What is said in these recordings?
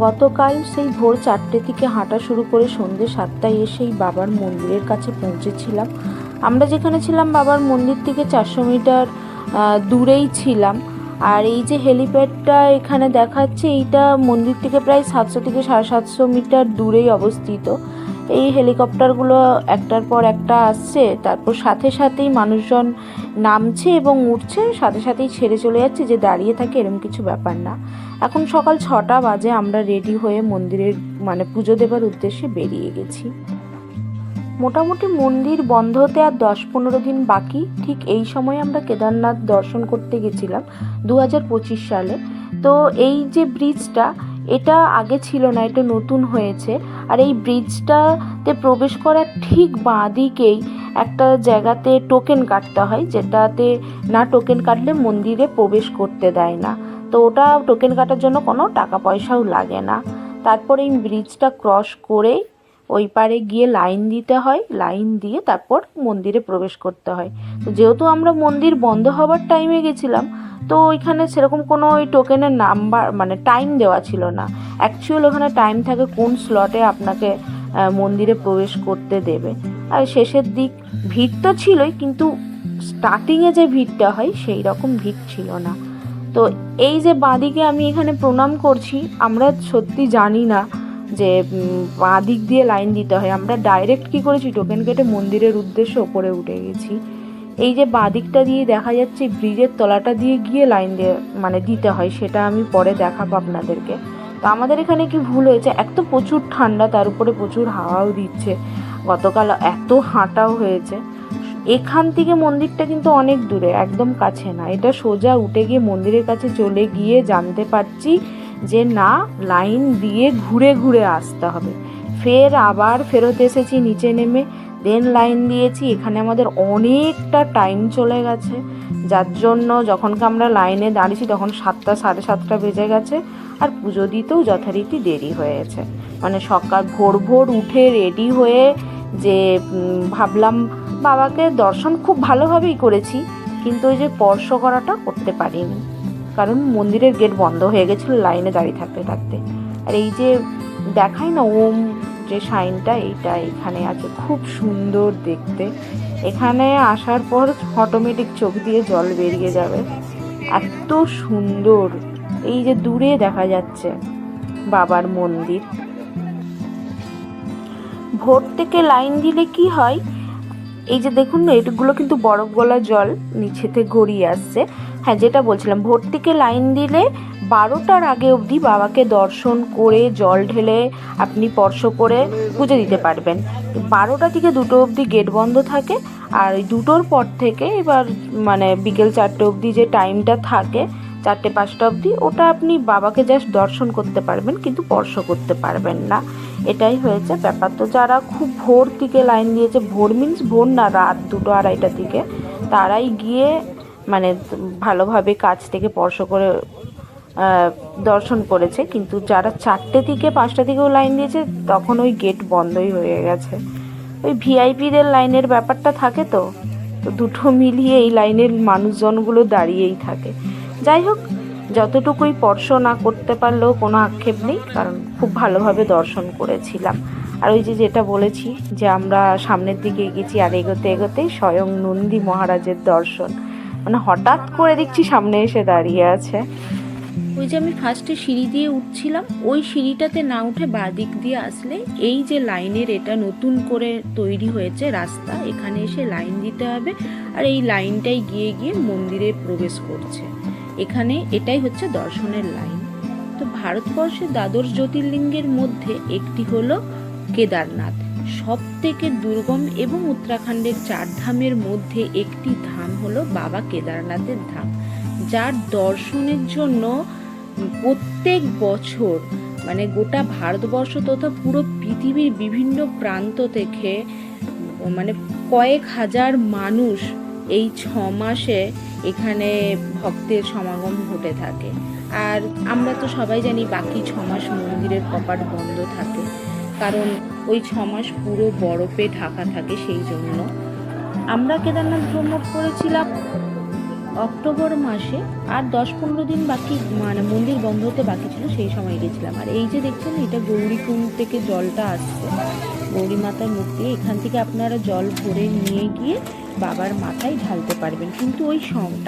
গতকাল সেই ভোর 4টে থেকে হাঁটা শুরু করে সন্ধ্যে 7টায় এসেই বাবার মন্দিরের কাছে পৌঁছেছিলাম। আমরা যেখানে ছিলাম বাবার মন্দির থেকে 400 মিটার দূরেই ছিলাম। আর এই যে হেলিপ্যাডটা এখানে দেখাচ্ছে, এইটা মন্দির থেকে প্রায় 700 থেকে 750 মিটার দূরেই অবস্থিত। এই হেলিকপ্টারগুলো একটার পর একটা আসছে, তারপর সাথে সাথেই মানুষজন নামছে এবং উঠছে, সাথে সাথেই ছেড়ে চলে যাচ্ছে, যে দাঁড়িয়ে থাকে এরকম কিছু ব্যাপার না। এখন সকাল 6টা বাজে, আমরা রেডি হয়ে মন্দিরের পুজো দেবার উদ্দেশ্যে বেরিয়ে গেছি। মোটামুটি মন্দির বন্ধ হতে আর 10-15 দিন বাকি। ঠিক এই সময় আমরা কেদারনাথ দর্শন করতে গেছিলাম 2025 সালে। তো এই যে ব্রিজটা, এটা আগে ছিল না, এটা নতুন হয়েছে। আর এই ব্রিজটাতে প্রবেশ করার ঠিক বাঁ দিকেই একটা জায়গাতে টোকেন কাটতে হয়, যেটাতে না টোকেন কাটলে মন্দিরে প্রবেশ করতে দেয় না। তো ওটা টোকেন কাটার জন্য কোনো টাকা পয়সাও লাগে না। তারপরে এই ব্রিজটা ক্রস করে ওই পারে গিয়ে লাইন দিতে হয়, লাইন দিয়ে তারপর মন্দিরে প্রবেশ করতে হয়। তো যেহেতু আমরা মন্দির বন্ধ হওয়ার টাইমে গেছিলাম, তো ওইখানে সেরকম কোনো ওই টোকেনের নাম্বার টাইম দেওয়া ছিল না। অ্যাকচুয়াল ওখানে টাইম থাকে কোন স্লটে আপনাকে মন্দিরে প্রবেশ করতে দেবে। আর শেষের দিক ভিড় তো ছিলই, কিন্তু স্টার্টিংয়ে যে ভিড়টা হয় সেই রকম ভিড় ছিল না। তো এই যে বাঁদিকে আমি এখানে প্রণাম করছি, আমরা সত্যি জানি না যে বাঁ দিক দিয়ে লাইন দিতে হয়। আমরা ডাইরেক্ট কী করেছি, টোকেন কেটে মন্দিরের উদ্দেশ্যে ওপরে উঠে গেছি। এই যে বাঁ দিকটা দিয়ে দেখা যাচ্ছে ব্রিজের তলাটা দিয়ে গিয়ে লাইন দিয়ে দিতে হয়, সেটা আমি পরে দেখাবো আপনাদেরকে। তো আমাদের এখানে কি ভুল হয়েছে, এক তো প্রচুর ঠান্ডা, তার উপরে প্রচুর হাওয়াও দিচ্ছে, গতকাল এত হাঁটাও হয়েছে। এখান থেকে মন্দিরটা কিন্তু অনেক দূরে, একদম কাছে না। এটা সোজা উঠে গিয়ে মন্দিরের কাছে চলে গিয়ে জানতে পারছি যে না, লাইন দিয়ে ঘুরে ঘুরে আসতে হবে। ফের আবার ফেরত এসেছি নিচে নেমে, দেন লাইন দিয়েছি। এখানে আমাদের অনেকটা টাইম চলে গেছে, যার জন্য যখনকে আমরা লাইনে দাঁড়িয়েছি তখন 7টা 7:30 বেজে গেছে। আর পুজো দিতেও যথারীতি দেরি হয়েছে। সকাল ভোর ভোর উঠে রেডি হয়ে যে ভাবলাম বাবাকে দর্শন খুব ভালোভাবেই করেছি, কিন্তু ওই যে স্পর্শ করাটা করতে পারিনি, কারণ মন্দিরের গেট বন্ধ হয়ে গেছিলো লাইনে দাঁড়িয়ে থাকতে থাকতে। আর এই যে দেখাই না ওম যে সাইনটা, এইটা এখানে আছে, খুব সুন্দর দেখতে। এখানে আসার পর অটোমেটিক চোখ দিয়ে জল বেরিয়ে যাবে, এত সুন্দর। এই যে দূরে দেখা যাচ্ছে বাবার মন্দির। ভোর থেকে লাইন দিলে কি হয়, এই যে দেখুন না, এগুলো কিন্তু বরফ গলা জল নিচেতে গড়িয়ে আসছে। হ্যাঁ, যেটা বলছিলাম, ভোর থেকে লাইন দিলে 12টার আগে অবধি বাবাকে দর্শন করে জল ঢেলে আপনি স্পর্শ করে পুজো দিতে পারবেন। 12টা থেকে 2টো অবধি গেট বন্ধ থাকে। আর ওই 2টোর পর থেকে এবার বিকেল 4টে অবধি যে টাইমটা থাকে, 4টে-5টা অবধি, ওটা আপনি বাবাকে জাস্ট দর্শন করতে পারবেন, কিন্তু স্পর্শ করতে পারবেন না। এটাই হয়েছে ব্যাপার। তো যারা খুব ভোর থেকে লাইন দিয়েছে, ভোর মিন্স ভোর না, রাত 2টো-2:30টার দিকে, তারাই গিয়ে ভালোভাবে কাছ থেকে স্পর্শ করে দর্শন করেছে। কিন্তু যারা 4টে থেকে 5টা থেকেও লাইন দিয়েছে, তখন ওই গেট বন্ধই হয়ে গেছে। ওই ভিআইপিদের লাইনের ব্যাপারটা থাকে, তো দুটো মিলিয়ে এই লাইনের মানুষজনগুলো দাঁড়িয়েই থাকে। যাই হোক, যতটুকুই স্পর্শ না করতে পারলেও কোনো আক্ষেপ নেই, কারণ খুব ভালোভাবে দর্শন করেছিলাম। আর ওই যেটা বলেছি যে আমরা সামনের দিকে এগেছি, আর এগোতে এগোতেই স্বয়ং নন্দী মহারাজের দর্শন। হঠাৎ করে দেখছি সামনে এসে দাঁড়িয়ে আছে। ওই যে আমি ফার্স্টে সিঁড়ি দিয়ে উঠছিলাম, ওই সিঁড়িটাতে না উঠে বাঁ দিক দিয়ে আসলে এই যে লাইনের, এটা নতুন করে তৈরি হয়েছে রাস্তা, এখানে এসে লাইন দিতে হবে। আর এই লাইনটাই গিয়ে গিয়ে মন্দিরে প্রবেশ করছে। এখানে এটাই হচ্ছে দর্শনের লাইন। তো ভারতবর্ষের দ্বাদশ জ্যোতির্লিঙ্গের মধ্যে একটি হলো কেদারনাথ, সব থেকে দুর্গম, এবং উত্তরাখণ্ডের 4 ধামের মধ্যে একটি ধাম হলো বাবা কেদারনাথের ধাম, যার দর্শনের জন্য প্রত্যেক বছর গোটা ভারতবর্ষ তথা পুরো পৃথিবীর বিভিন্ন প্রান্ত থেকে কয়েক হাজার মানুষ এই 6 মাসে এখানে ভক্তের সমাগম ঘটে থাকে। আর আমরা তো সবাই জানি বাকি 6 মাস মন্দিরের কপাট বন্ধ থাকে, কারণ ওই 6 মাস পুরো বরফে ঢাকা থাকে। সেই জন্য আমরা কেদারনাথ ভ্রমণ করেছিলাম অক্টোবর মাসে আর 10-15 দিন বাকি, মানে মন্দির বন্ধ হতে বাকি ছিল, সেই সময় গেছিলাম। আর এই যে দেখছেন এটা গৌরীকুণ্ড থেকে জলটা আসছে, গৌরী মাতার মূর্তি। এখান থেকে আপনারা জল ভরে নিয়ে গিয়ে বাবার মাথায় ঢালতে পারবেন, কিন্তু ওই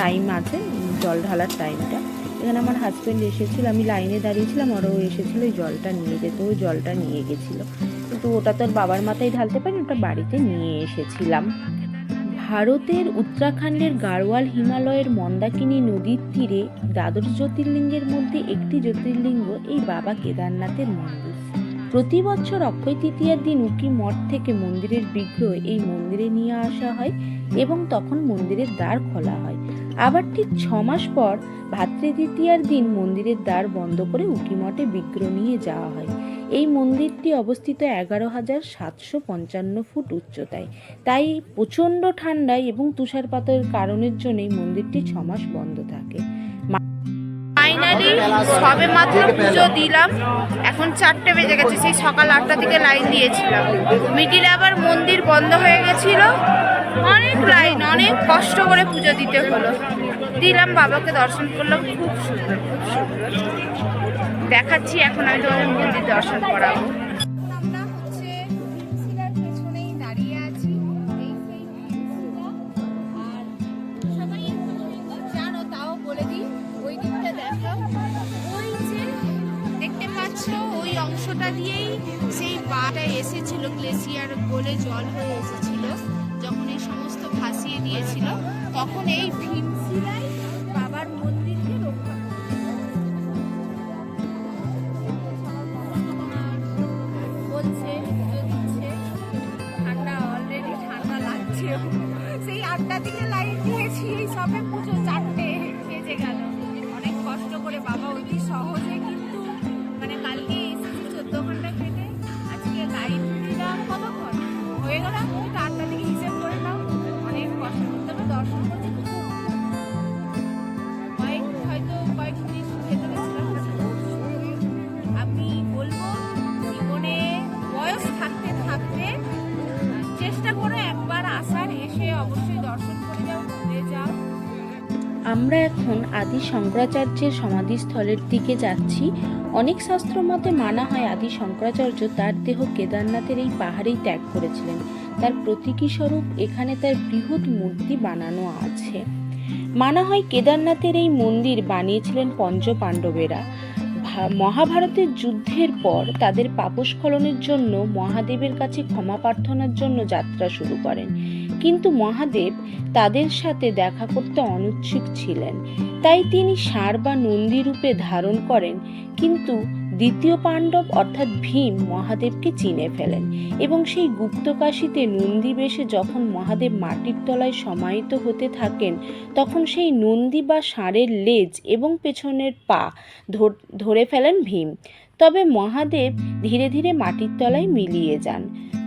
টাইম আছে জল ঢালার টাইমটা। এখানে আমার হাজব্যান্ড এসেছিল, আমি লাইনে দাঁড়িয়েছিলাম, ওরাও এসেছিলো ওই জলটা নিয়ে যেত, ওই জলটা নিয়ে গেছিলো, কিন্তু ওটা তো আর বাবার মাথায় ঢালতে পারি, ওটা বাড়িতে নিয়ে এসেছিলাম। ভারতের উত্তরাখণ্ডের গাড়োয়াল হিমালয়ের মন্দাকিনী নদীর তীরে দ্বাদশ জ্যোতির্লিঙ্গের মধ্যে একটি জ্যোতির্লিঙ্গ এই বাবা কেদারনাথের মন্দির। প্রতি বছর অক্ষয় তৃতীয়ার দিন উকি মঠ থেকে মন্দিরের বিগ্রহ এই মন্দিরে নিয়ে আসা হয় এবং তখন মন্দিরের দ্বার খোলা হয়। আবার ঠিক 6 মাস পর ভাতৃ তৃতীয়ার দিন মন্দিরের দ্বার বন্ধ করে উকি মঠে বিগ্রহ নিয়ে যাওয়া হয়। এই মন্দিরটি অবস্থিত 11,755 ফুট উচ্চতায়, তাই প্রচণ্ড ঠান্ডায় এবং তুষারপাতের কারণের জন্য এই মন্দিরটি 6 মাস বন্ধ থাকে। ফাইনালি সবে মাত্র পুজো দিলাম, এখন 4টে বেজে গেছে, সেই সকাল 8টা থেকে লাইন দিয়েছিলাম, মিডিলে আবার মন্দির বন্ধ হয়ে গেছিল, অনেক লাইন, অনেক কষ্ট করে পুজো দিতে হলো। দিলাম, বাবাকে দর্শন করলাম, খুব সুন্দর, খুব সুন্দর। দেখাচ্ছি এখন আমি তোমাদের মন্দির দর্শন করাবো। আমরা হচ্ছে ভীমশিলার পেছনেই দাঁড়িয়ে আছি, এই সেই ভীমশিলা। আর সবাই জানো, তাও বলে দিই, ওই দিকটা দেখো, ওই যে দেখতে পাচ্ছ ওই অংশটা দিয়েই সেই বাটা এসেছিল, গ্লেসিয়ার গলে জল হয়ে এসেছিল, যখন এই সমস্ত ভাসিয়ে দিয়েছিল, তখন এই ভীমশিলাই বাবার মন্দিরকে রক্ষা বলছে, পুজো দিচ্ছে। ঠান্ডা, অলরেডি ঠান্ডা লাগছে। সেই 8টা থেকে লাইন দিয়েছি, এই সবে পুজো 4টে বেজে গেল। অনেক কষ্ট করে বাবা, অতি সহজে, কিন্তু মানে কালকে এসেছি 14 ঘন্টা কেটে, আজকে লাইন দিলাম কতক্ষণ হয়ে গেল, 8টা থেকে হিসেব করে নাও, অনেক কষ্ট করতে হবে। দর্শন করতে হয়তো কয়েক মিনিট ভেতরে ছিলাম। আমি বলবো, জীবনে বয়স থাকতে থাকতে চেষ্টা করো একবার আসার, এসে অবশ্যই দর্শন করে যাও, ঘুরে যাও। আমরা এখন আদি শঙ্করাচার্যের সমাধিস্থলের দিকে যাচ্ছি। অনেক শাস্ত্র মতে মানা হয় আদি শঙ্করাচার্য তার দেহ কেদারনাথের এই পাহাড়েই ত্যাগ করেছিলেন। তার প্রতীকী স্বরূপ এখানে তার বৃহৎ মূর্তি বানানো আছে। মানা হয় কেদারনাথের এই মন্দির বানিয়েছিলেন পঞ্চপাণ্ডবেরা। মহাভারতের যুদ্ধের পর তাদের পাপস্খলনের জন্য মহাদেবের কাছে ক্ষমা প্রার্থনার জন্য যাত্রা শুরু করেন, কিন্তু মহাদেব তাদের সাথে দেখা করতে অনিচ্ছুক ছিলেন, তাই তিনি ষাঁড় বা নন্দী রূপে ধারণ করেন। কিন্তু দ্বিতীয় পাণ্ডব অর্থাৎ ভীম মহাদেবকে চিনে ফেলেন এবং সেই গুপ্তকাশীতে নন্দী বেশে যখন মহাদেব মাটির তলায় সমাহিত হতে থাকেন, তখন সেই নন্দী বা ষাঁড়ের লেজ এবং পেছনের পা ধরে ফেলেন ভীম। তবে মহাদেব ধীরে ধীরে মাটির তলায় মিলিয়ে যান।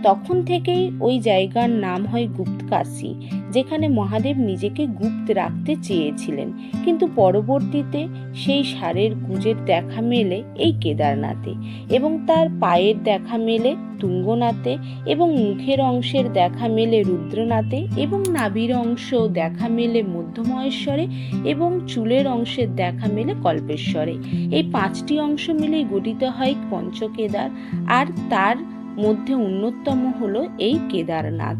তখন থেকেই ওই জায়গার নাম হয় গুপ্তকাশী, যেখানে মহাদেব নিজেকে গুপ্ত রাখতে চেয়েছিলেন। কিন্তু পরবর্তীতে সেই ষাঁড়ের গুজের দেখা মেলে এই কেদারনাথে, এবং তার পায়ের দেখা মেলে তুঙ্গনাথে, এবং মুখের অংশের দেখা মেলে রুদ্রনাথে, এবং নাভির অংশ দেখা মেলে মধ্যমহেশ্বরে, এবং চুলের অংশের দেখা মেলে কল্পেশ্বরে। এই 5টি অংশ মিলেই গঠিত হয় পঞ্চকেদার, আর তার মধ্যে অন্যতম হলো এই কেদারনাথ।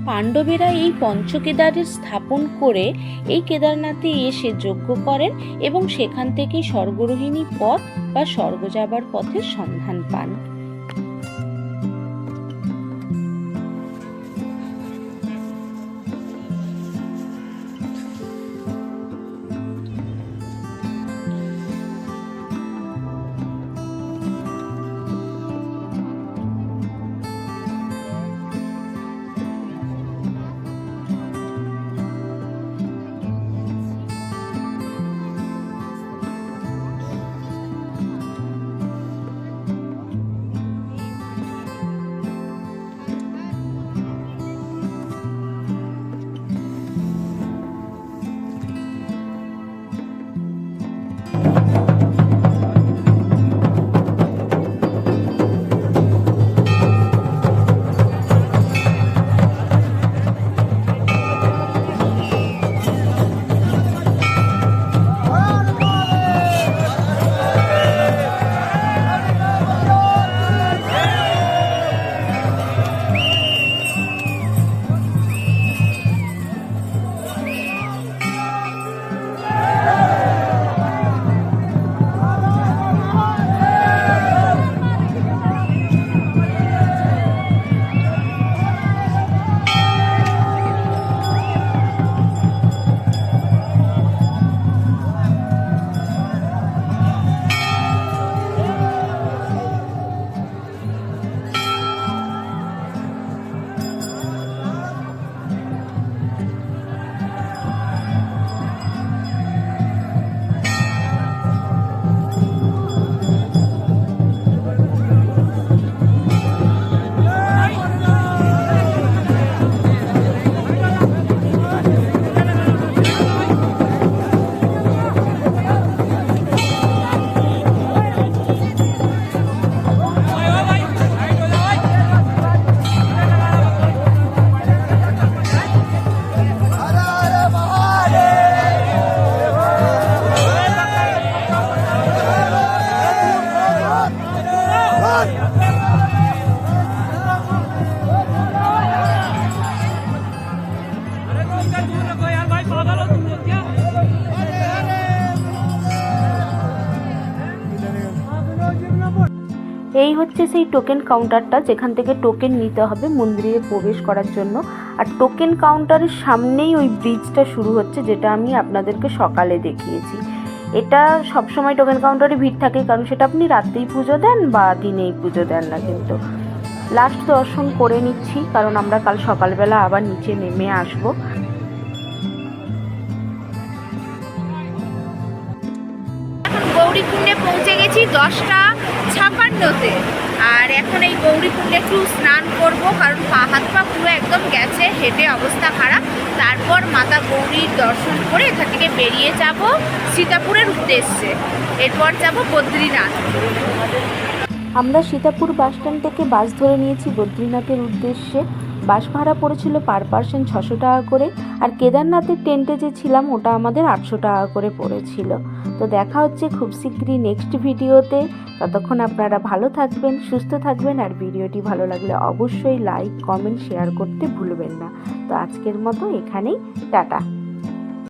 পাণ্ডবেরা এই পঞ্চকেদারের স্থাপন করে এই কেদারনাথে এসে যজ্ঞ করেন এবং সেখান থেকেই স্বর্গরোহিণী পথ বা স্বর্গ যাবার পথের সন্ধান পান। এই হচ্ছে সেই টোকেন কাউন্টারটা, যেখান থেকে টোকেন নিতে হবে মন্দিরে প্রবেশ করার জন্য। আর টোকেন কাউন্টারের সামনেই ওই ব্রিজটা শুরু হচ্ছে, যেটা আমি আপনাদেরকে সকালে দেখিয়েছি। এটা সবসময় টোকেন কাউন্টারে ভিড় থাকে, কারণ সেটা আপনি রাতেই পুজো দেন বা দিনেই পুজো দেন না। কিন্তু লাস্ট দর্শন করে নিচ্ছি, কারণ আমরা কাল সকালবেলা আবার নিচে নেমে আসবো। গৌরীকুণ্ডে পৌঁছে গেছি 10:56-তে। আর এখন এই গৌরীকুণ্ডে একটু স্নান করব, কারণ হাত পা পুরো একদম গেছে, হেঁটে অবস্থা খারাপ। তারপর মাতা গৌরীর দর্শন করে এখান থেকে বেরিয়ে যাব সীতাপুরের উদ্দেশ্যে। এরপর যাব বদ্রীনাথ। আমরা সীতাপুর বাস স্ট্যান্ড থেকে বাস ধরে নিয়েছি বদ্রীনাথের উদ্দেশ্যে। বাস ভাড়া পড়েছিল পার পার্সন 600 টাকা করে, আর কেদারনাথের টেন্টে যে ছিলাম ওটা আমাদের 800 টাকা করে পড়েছিল। তো দেখা হচ্ছে খুব শীঘ্রই নেক্সট ভিডিওতে। ততক্ষণ আপনারা ভালো থাকবেন, সুস্থ থাকবেন, আর ভিডিওটি ভালো লাগলে অবশ্যই লাইক, কমেন্ট, শেয়ার করতে ভুলবেন না। তো আজকের মতো এখানেই টাটা।